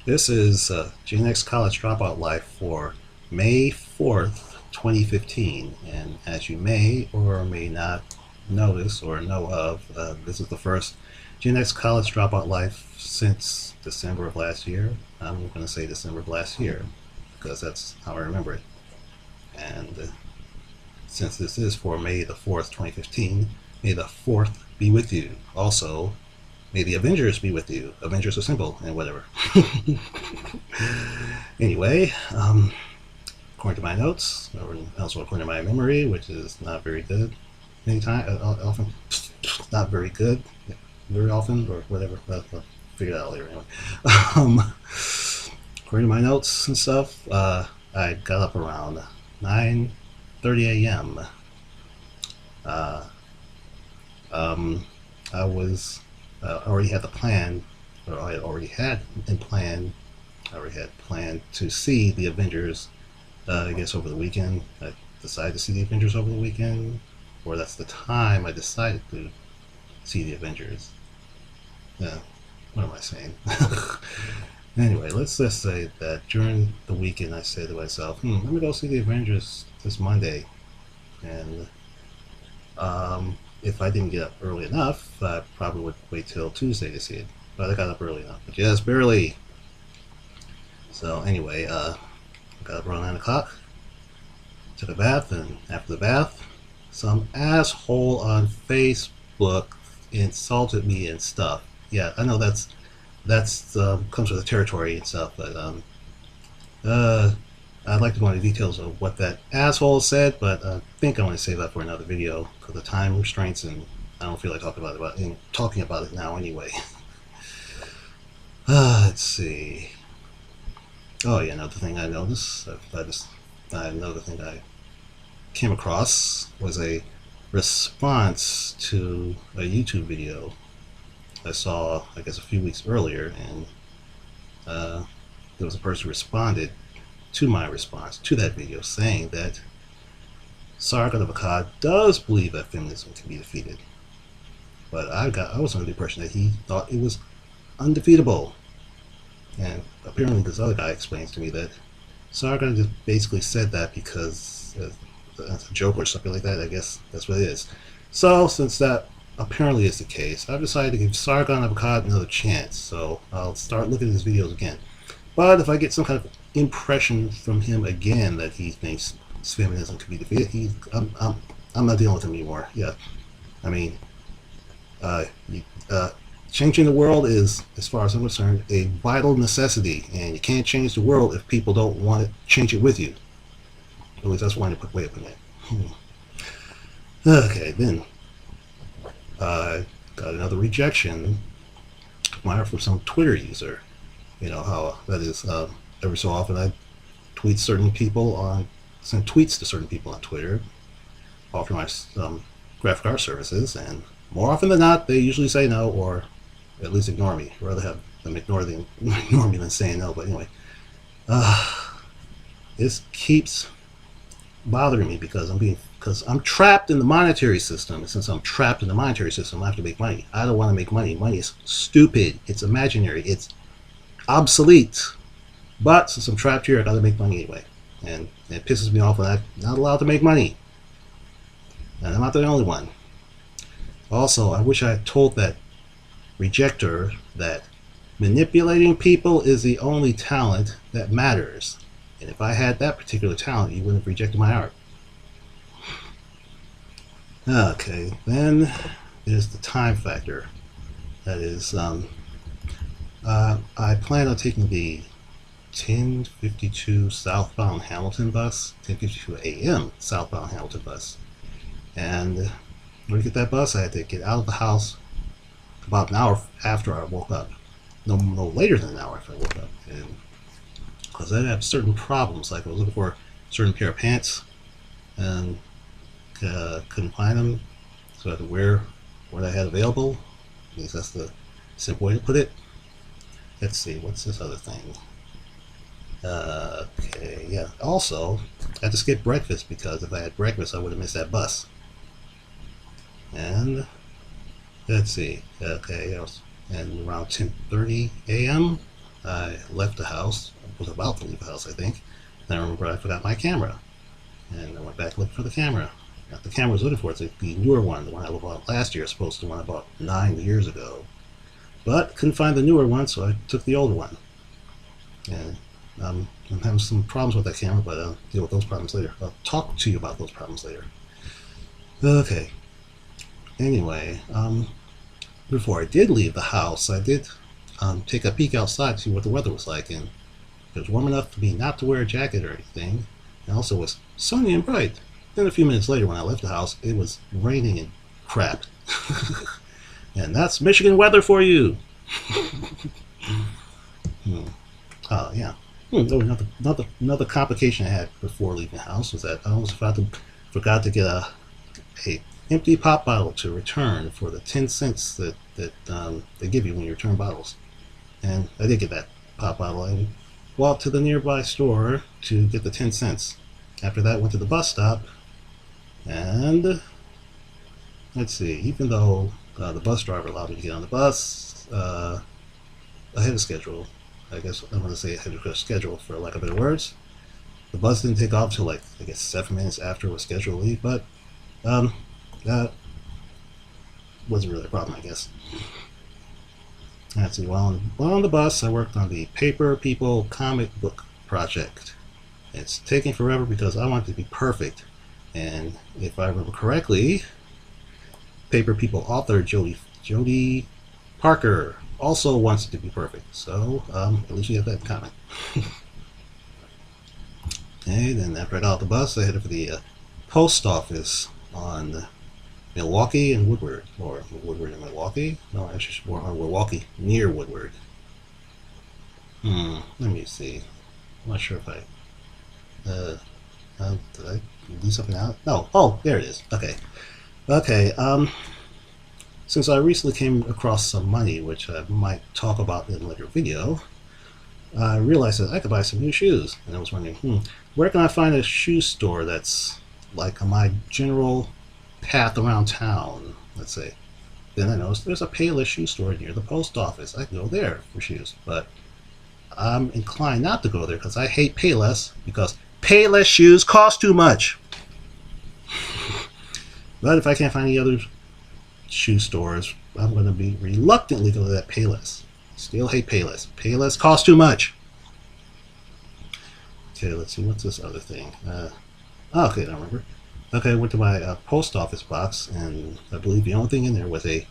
This is Gen X College Dropout Life for May 4th, 2015. And as you may or may not notice or know of, this is the first Gen X College Dropout Life since December of last year. I'm going to say December of last year because that's how I remember it. And since this is for May the 4th, 2015, may the 4th be with you. Also, may the Avengers be with you. Avengers are simple and whatever. Anyway, according to my notes, or also according to my memory, which is not very good, often not very good, very often, or whatever. I'll figure it out later anyway. According to my notes and stuff, I got up around 9:30 a.m. I was already had the plan, or I already had planned to see the Avengers. I guess over the weekend, I decided to see the Avengers over the weekend, or that's the time I decided to see the Avengers. What am I saying? Anyway, let's just say that during the weekend I said to myself, let me go see the Avengers this Monday. And if I didn't get up early enough, I probably would wait till Tuesday to see it. But I got up early enough, but just barely. So anyway, I got up around 9 o'clock, took a bath, and after the bath, some asshole on Facebook insulted me and stuff. Yeah, I know that's comes with the territory and stuff, but I'd like to go into details of what that asshole said, but I think I want to save that for another video because of time restraints, and I don't feel like talking about it now anyway. Let's see. Oh yeah, another thing I noticed, another thing I came across was a response to a YouTube video I saw, I guess, a few weeks earlier, and there was a person who responded to my response to that video saying that Sargon of Akkad does believe that feminism can be defeated, but I was under the impression that he thought it was undefeatable. And apparently this other guy explains to me that Sargon just basically said that because that's a joke or something like that. I guess that's what it is. So since that apparently is the case, I've decided to give Sargon of Akkad another chance. So I'll start looking at his videos again. But if I get some kind of impression from him again that he thinks feminism can be defeated, I'm not dealing with him anymore. Yeah, I mean, changing the world is, as far as I'm concerned, a vital necessity, and you can't change the world if people don't want to change it with you. At least that's one way of putting it. Okay, then I got another rejection from some Twitter user. You know how that is. Every so often I send tweets to certain people on Twitter, offer my graphic art services, and more often than not, they usually say no, or at least ignore me. I'd rather have them ignore me than saying no. But anyway, this keeps bothering me because I'm trapped in the monetary system. And since I'm trapped in the monetary system, I have to make money. I don't want to make money. Money is stupid. It's imaginary. It's obsolete. But since I'm trapped here, I got to make money anyway. And it pisses me off when I'm not allowed to make money. And I'm not the only one. Also, I wish I had told that rejector that manipulating people is the only talent that matters. And if I had that particular talent, you wouldn't have rejected my art. Okay, then there's the time factor. That is, I plan on taking the 10:52 southbound Hamilton bus, 10:52 a.m. southbound Hamilton bus. And in order to get that bus, I had to get out of the house about an hour after I woke up. No later than an hour after I woke up. And because I have certain problems, like I was looking for a certain pair of pants and couldn't find them, so I had to wear what I had available. At least that's the simple way to put it. Let's see, what's this other thing? Okay, yeah. Also, I had to skip breakfast because if I had breakfast, I would have missed that bus. And let's see. Okay, and around 10:30 a.m. I left the house, was about to leave the house, I think. And I remember I forgot my camera. And I went back looking for the camera. Now, the camera I was looking for, it's the newer one, the one I bought last year, as opposed to the one I bought 9 years ago. But couldn't find the newer one, so I took the older one. And I'm having some problems with that camera, but I'll deal with those problems later. I'll talk to you about those problems later. Okay. Anyway, before I did leave the house, I did take a peek outside to see what the weather was like, and it was warm enough for me not to wear a jacket or anything. And also it was sunny and bright. Then a few minutes later, when I left the house, it was raining and crap. And that's Michigan weather for you. Oh yeah. Another complication I had before leaving the house was that I almost forgot to get a empty pop bottle to return for the 10 cents that they give you when you return bottles. And I did get that pop bottle. I walked to the nearby store to get the 10 cents. After that, went to the bus stop, and let's see, even though the bus driver allowed me to get on the bus ahead of schedule, I guess I'm going to say ahead of schedule for lack of better words, the bus didn't take off till like, I guess, 7 minutes after it was scheduled to leave, but that wasn't really a problem, I guess. Let's see, while on the bus, I worked on the Paper People comic book project. It's taking forever because I want it to be perfect. And if I remember correctly, Paper People author Jodie Parker also wants it to be perfect. So at least we have that in common. Okay, then after I got off the bus, I headed for the post office on Milwaukee and Woodward, or Woodward and Milwaukee. No, actually more on Milwaukee near Woodward. Let me see. I'm not sure if I did I leave something out? No. Oh, there it is. Okay. Since I recently came across some money, which I might talk about in a later video, I realized that I could buy some new shoes, and I was wondering, where can I find a shoe store that's like on my general path around town, let's say. Then I noticed there's a Payless shoe store near the post office. I can go there for shoes, but I'm inclined not to go there because I hate Payless, because Payless shoes cost too much. But if I can't find any other shoe stores, I'm going to be reluctantly go to that Payless. Still hate Payless. Payless costs too much. Okay, let's see, what's this other thing? Okay, I don't remember. Okay, I went to my post office box, and I believe the only thing in there was the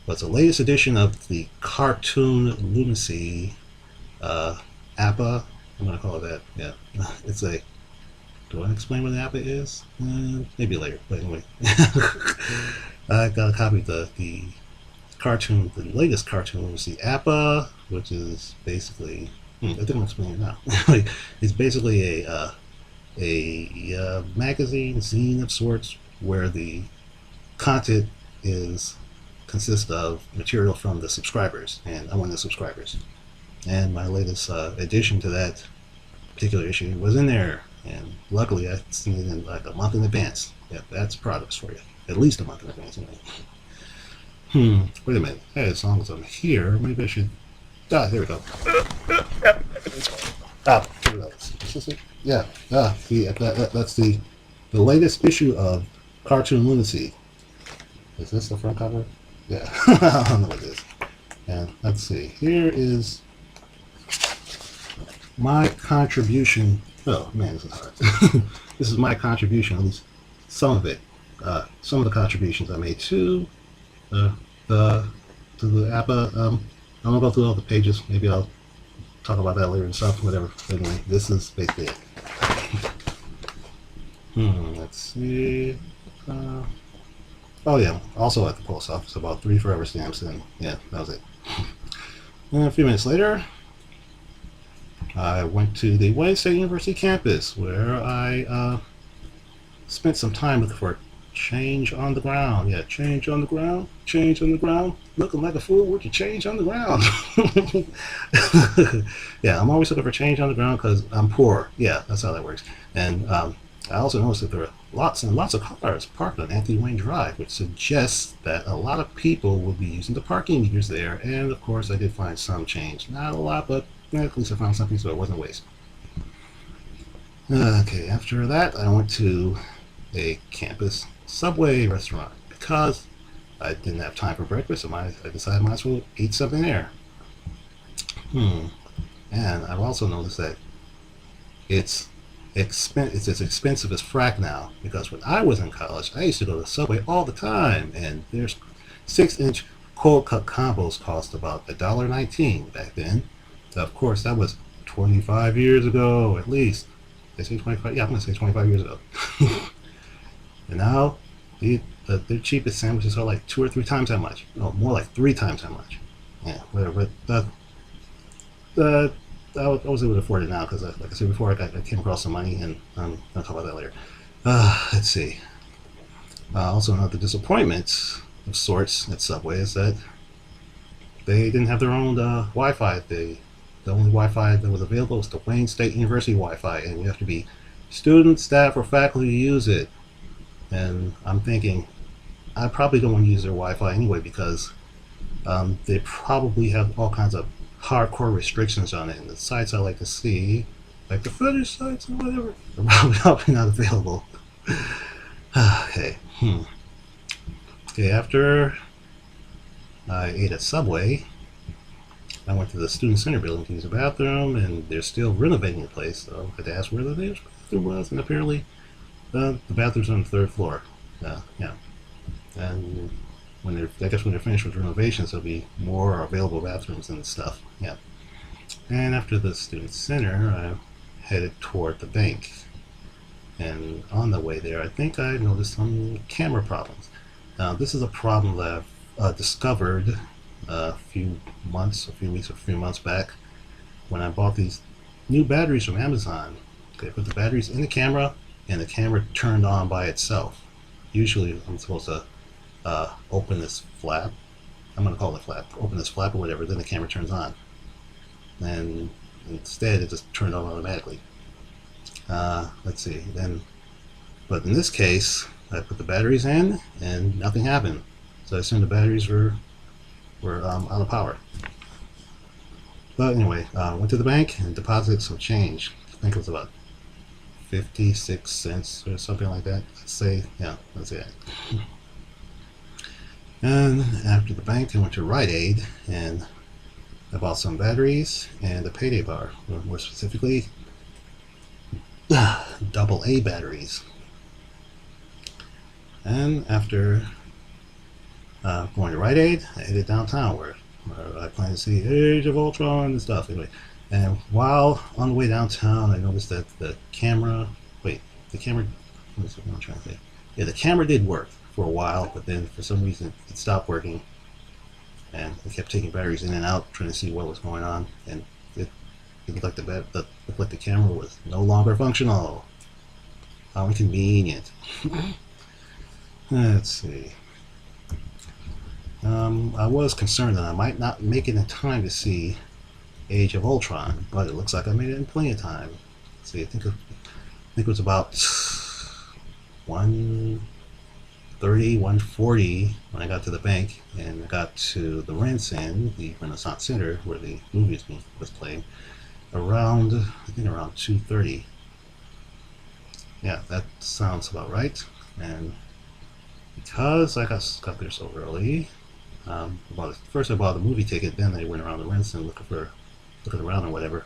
latest edition of the Cartoon Lunacy APA. I'm going to call it that. Yeah, it's a. Do I explain what an APA is? Maybe later. But anyway, I got a copy of the cartoon, the latest Cartoon Lunacy APA, which is basically. I think I'm explaining it now. It's basically a magazine, zine of sorts, where the content consists of material from the subscribers, and I'm one of the subscribers. And my latest addition to that particular issue was in there, and luckily I've seen it in like a month in advance. Yeah, that's progress for you. At least a month in advance, anyway. Wait a minute. Hey, as long as I'm here, maybe I should. There we go. Here we go. Is this it? Yeah. That's the latest issue of Cartoon Lunacy. Is this the front cover? Yeah. I don't know what it is. And let's see. Here is my contribution. Oh man, this is hard. This is my contribution, at least some of it. Some of the contributions I made to the APA. I'm gonna go through all the pages. Maybe I'll talk about that later and stuff. Whatever. Anyway, this is basically it. Let's see. Oh yeah. Also at the post office, about 3 forever stamps, and yeah, that was it. And a few minutes later, I went to the Wayne State University campus, where I spent some time looking for change on the ground. Yeah, change on the ground. Change on the ground. Looking like a fool with your change on the ground. Yeah, I'm always looking for change on the ground because I'm poor. Yeah, that's how that works. And I also noticed that there are lots and lots of cars parked on Anthony Wayne Drive, which suggests that a lot of people will be using the parking meters there. And of course, I did find some change. Not a lot, but at least I found something, so it wasn't a waste. Okay, after that, I went to a campus Subway restaurant because I didn't have time for breakfast, so I decided I might as well eat something there. Hmm. And I've also noticed that it's it's as expensive as frack now because when I was in college, I used to go to Subway all the time, and there's 6-inch cold cut combos cost about $1.19 back then. So of course, that was 25 years ago at least. They say 25. Yeah, I'm gonna say 25 years ago. And now, the cheapest sandwiches are like 2 or 3 times that much. No, more like 3 times that much. Yeah, whatever. But I was able to afford it now because, like I said before, I came across some money, and I'm gonna talk about that later. Let's see. Also, another disappointment of sorts at Subway is that they didn't have their own Wi-Fi. The only Wi-Fi that was available was the Wayne State University Wi-Fi, and you have to be student, staff, or faculty to use it. And I'm thinking, I probably don't want to use their Wi-Fi anyway because they probably have all kinds of hardcore restrictions on it. And the sites I like to see, like the fetish sites or whatever, are probably not available. Okay. Okay, after I ate at Subway, I went to the Student Center building to use the bathroom, and they're still renovating the place, so I had to ask where the nearest bathroom was, and apparently the bathroom's on the 3rd floor. Yeah. And I guess when they're finished with renovations, there'll be more available bathrooms and stuff. Yeah. And after the Student Center, I headed toward the bank. And on the way there, I think I noticed some camera problems. Now, this is a problem that I've discovered a few months back when I bought these new batteries from Amazon. They put the batteries in the camera, and the camera turned on by itself. Usually, I'm supposed to open this flap. I'm going to call it flap. Open this flap or whatever, then the camera turns on. And instead, it just turned on automatically. Let's see. But in this case, I put the batteries in, and nothing happened. So I assumed the batteries were out of power. But anyway, went to the bank and deposited some change. I think it was about 56 cents or something like that. Let's say that. And after the bank, I went to Rite Aid and I bought some batteries and a payday bar. More specifically, AA batteries. And after going to Rite Aid, I headed downtown where I plan to see Age of Ultron and stuff. Anyway, and while on the way downtown, I noticed that the camera. What am I trying to say? Yeah, the camera did work for a while, but then for some reason it stopped working, and I kept taking batteries in and out, trying to see what was going on, and it looked like the camera was no longer functional. How inconvenient. Let's see. I was concerned that I might not make it in time to see Age of Ultron, but it looks like I made it in plenty of time. Let's see, I think it was about 1:30, 1:40 when I got to the bank, and I got to the the Renaissance Center where the movie was playing, around 2:30. Yeah, that sounds about right. And because I got there so early, first I bought a movie ticket, then I went around the Rents and looking around or whatever.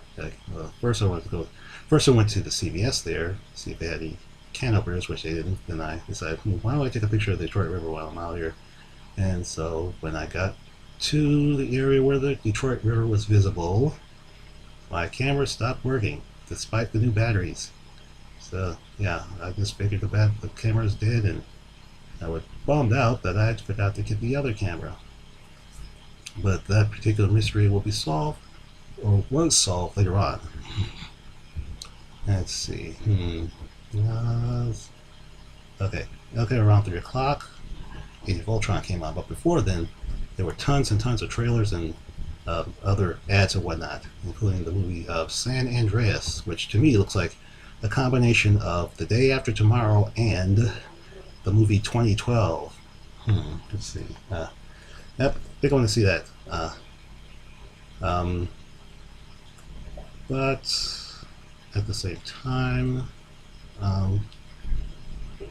First I went to the CVS there, see if they had any can openers, which they didn't. Then I decided, why don't I take a picture of the Detroit River while I'm out here? And so when I got to the area where the Detroit River was visible, my camera stopped working despite the new batteries. So yeah, I just figured the camera's dead, and I was bummed out that I forgot to get the other camera. But that particular mystery will be solved, or was solved later on. Let's see. Okay, around 3 o'clock, Age of Ultron came on. But before then, there were tons and tons of trailers and other ads and whatnot, including the movie of San Andreas, which to me looks like a combination of The Day After Tomorrow and the movie 2012. Let's see. Yep, they're going to see that. But at the same time, um,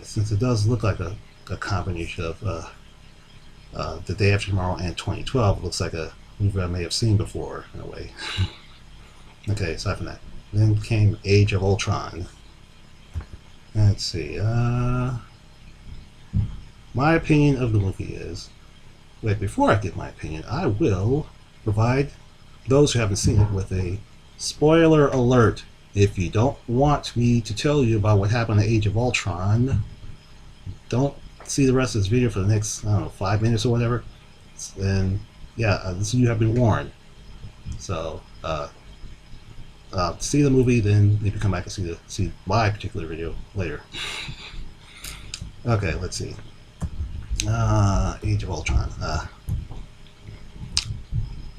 since it does look like a combination of The Day After Tomorrow and 2012, it looks like a movie I may have seen before in a way. Okay, aside from that, then came Age of Ultron. Let's see. My opinion of the movie is. Wait, before I give my opinion, I will provide those who haven't seen it with a spoiler alert. If you don't want me to tell you about what happened in Age of Ultron, don't see the rest of this video for the next, I don't know, 5 minutes or whatever. Then, yeah, you have been warned. So, see the movie, then maybe come back and see my particular video later. Okay, let's see. Age of Ultron.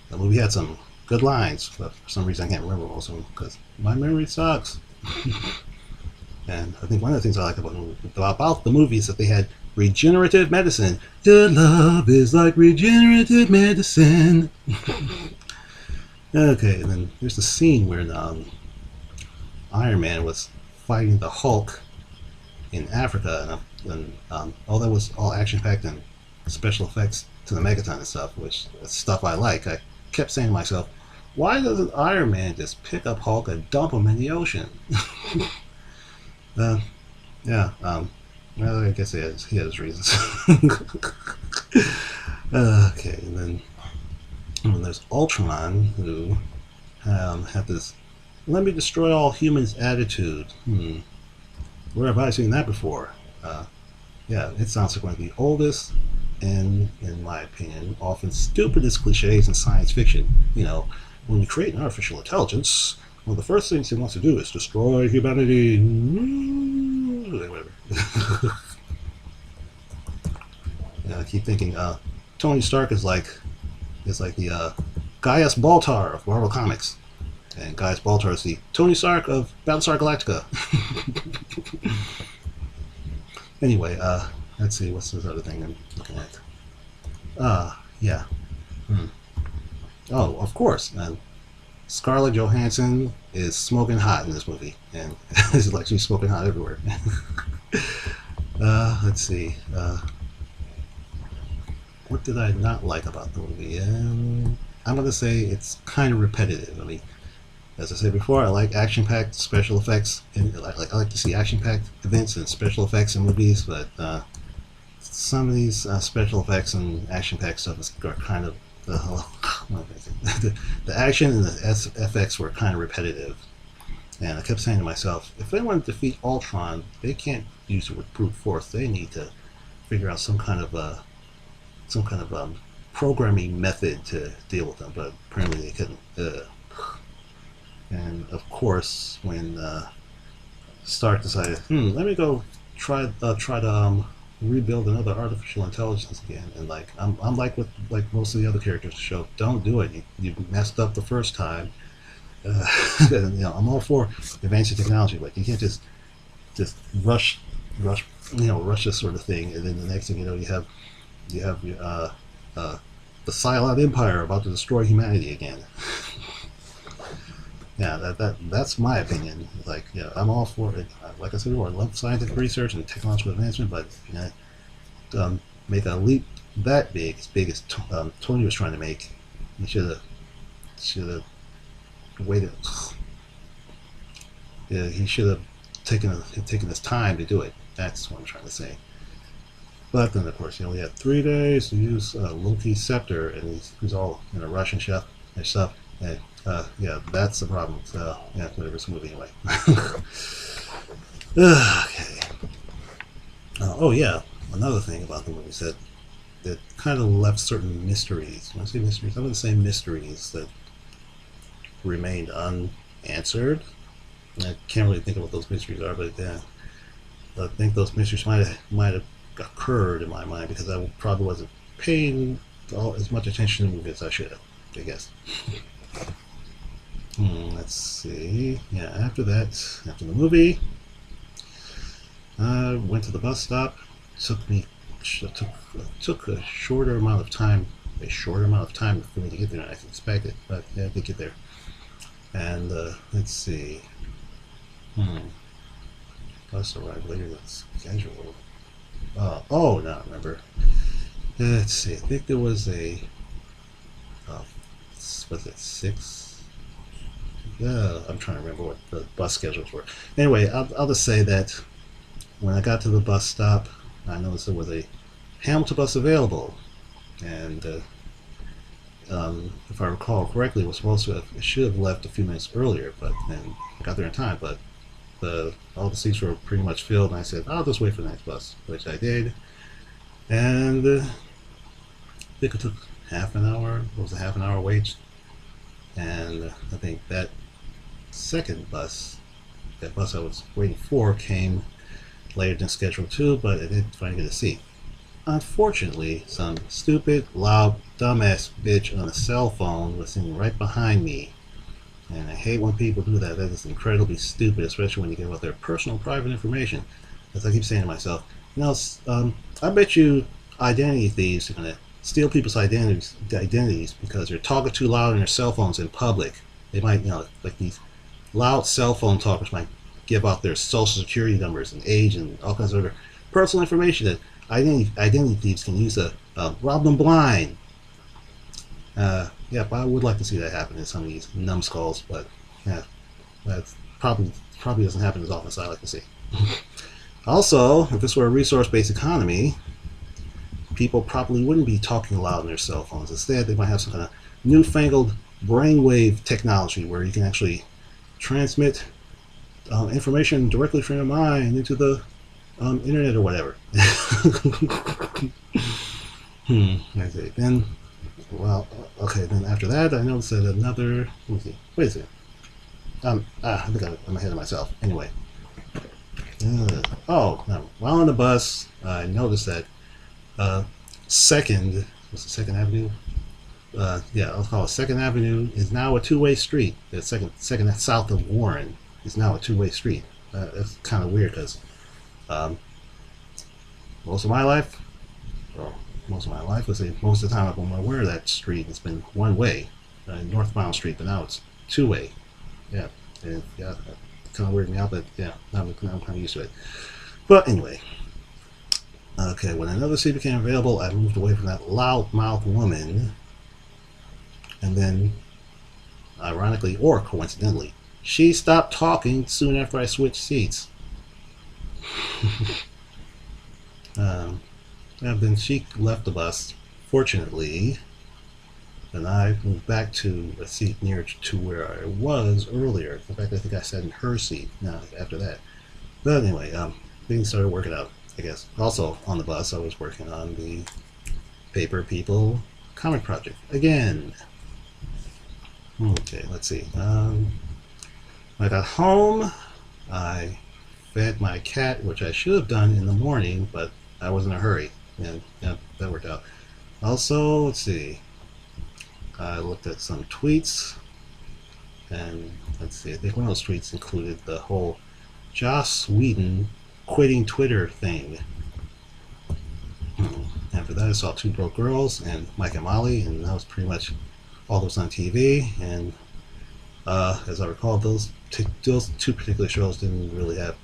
The movie had some good lines, but for some reason I can't remember most of them because my memory sucks. And I think one of the things I like about the movie is that they had regenerative medicine. Your love is like regenerative medicine. Okay, and then there's the scene where Iron Man was fighting the Hulk in Africa, and all that was all action-packed and special effects to the Megaton and stuff, which is stuff I like. I kept saying to myself, why doesn't Iron Man just pick up Hulk and dump him in the ocean? Yeah, well, I guess he has reasons. Okay, and then there's Ultron, who had this "let me destroy all humans" attitude. Where have I seen that before? Yeah, it sounds like one of the oldest and, in my opinion, often stupidest cliches in science fiction. You know, when you create an artificial intelligence, one of the first things he wants to do is destroy humanity. Whatever. Yeah, I keep thinking Tony Stark is like the Gaius Baltar of Marvel Comics, and Gaius Baltar is the Tony Stark of Battlestar Galactica. Anyway, let's see, what's this other thing I'm looking at? Yeah. Oh, of course. Scarlett Johansson is smoking hot in this movie, and it's like she's smoking hot everywhere. Let's see. What did I not like about the movie? I'm going to say it's kind of repetitive. I mean, as I said before, I like action-packed special effects, and I like to see action-packed events and special effects in movies. But some of these special effects and action-packed stuff are kind of the action and the FX were kind of repetitive. And I kept saying to myself, if they want to defeat Ultron, they can't use it with brute force. They need to figure out some kind of programming method to deal with them. But apparently they couldn't. And of course, when Stark decided, let me go try to rebuild another artificial intelligence again, and I'm like with most of the other characters in the show, don't do it. You messed up the first time. I'm all for advancing technology, but you can't just rush this sort of thing, and then the next thing you know, you have the Cylon Empire about to destroy humanity again. Yeah, that's my opinion. I'm all for it. Like I said before, I love scientific research and technological advancement, but make a leap that big as Tony was trying to make, he should have waited. Yeah, he should have taken his time to do it. That's what I'm trying to say. But then, of course, we had 3 days to use Loki's scepter, and he's all in a rush and stuff. And yeah, that's the problem. So yeah, whatever, it's a movie anyway. Okay. Oh yeah, another thing about the movie is that it kind of left certain mysteries. When I say mysteries, I'm going to say mysteries that remained unanswered. I can't really think of what those mysteries are, but yeah, I think those mysteries might have occurred in my mind because I probably wasn't paying as much attention to the movie as I should have, I guess. Let's see. Yeah, after the movie, I went to the bus stop. Took a shorter amount of time for me to get there than I expected, but yeah, I did get there. And let's see. Bus arrived later than scheduled. Oh, now I remember. Let's see. I think there was a. Was it 6? Yeah, I'm trying to remember what the bus schedules were. Anyway, I'll just say that when I got to the bus stop, I noticed there was a Hamilton bus available, and if I recall correctly, it should have left a few minutes earlier, but then I got there in time. But all the seats were pretty much filled, and I said, I'll just wait for the next bus, which I did. And I think it took half an hour. It was a half an hour wait, and I think that bus I was waiting for, came later than scheduled too, but I didn't finally get a seat. Unfortunately, some stupid, loud, dumbass bitch on a cell phone was sitting right behind me. And I hate when people do that. That is incredibly stupid, especially when you give out their personal, private information. As I keep saying to myself, I bet you identity thieves are going to steal people's identities because they're talking too loud on their cell phones in public. They might, like these loud cell phone talkers might give out their social security numbers and age and all kinds of other personal information that identity thieves can use to rob them blind. But I would like to see that happen in some of these numbskulls, but yeah, that probably doesn't happen as often as I like to see. Also, if this were a resource-based economy, people probably wouldn't be talking loud on their cell phones. Instead, they might have some kind of newfangled brainwave technology where you can actually transmit information directly from your mind into the internet or whatever. I see. Then after that, I noticed that another. Let me see. Wait a second. I think I'm ahead of myself. Anyway. While on the bus, I noticed that Second Avenue? I'll call it Second Avenue is now a two-way street. The second south of Warren is now a two-way street. That's kind of weird because most of my life, most of the time I'm aware of that street, it's been one way, northbound street, but now it's two way. Yeah, kind of weirded me out, but yeah, I'm kind of used to it. But anyway, okay, when another seat became available, I moved away from that loudmouth woman, and then, ironically or coincidentally, she stopped talking soon after I switched seats. Then she left the bus, fortunately, and I moved back to a seat near to where I was earlier. In fact, I think I sat in her seat now after that. But anyway, things started working out, I guess. Also, on the bus, I was working on the Paper People comic project again. Okay, let's see. When I got home, I fed my cat, which I should have done in the morning, but I was in a hurry. And yeah, that worked out. Also, let's see. I looked at some tweets, and let's see. I think one of those tweets included the whole Joss Whedon quitting Twitter thing. After that, I saw Two Broke Girls and Mike and Molly, and that was pretty much all that was on TV. And as I recall, those two particular shows didn't really have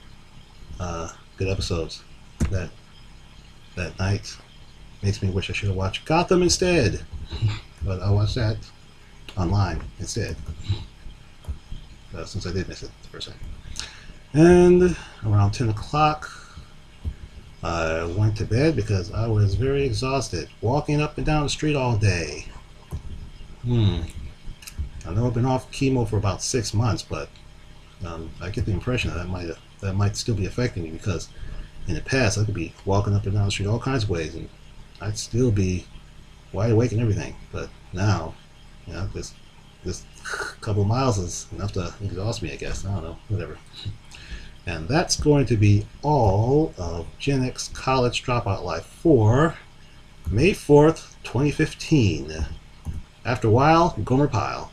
good episodes that night. Makes me wish I should have watched Gotham instead. But I watched that online instead, since I did miss it the first time. And around 10 o'clock, I went to bed because I was very exhausted, walking up and down the street all day. I know I've been off chemo for about 6 months, but I get the impression that might still be affecting me, because in the past I could be walking up and down the street all kinds of ways and I'd still be wide awake and everything. But now, this couple of miles is enough to exhaust me, I guess. I don't know, whatever. And that's going to be all of Gen X College Dropout Life for May 4th, 2015. After a while, Gomer Pyle.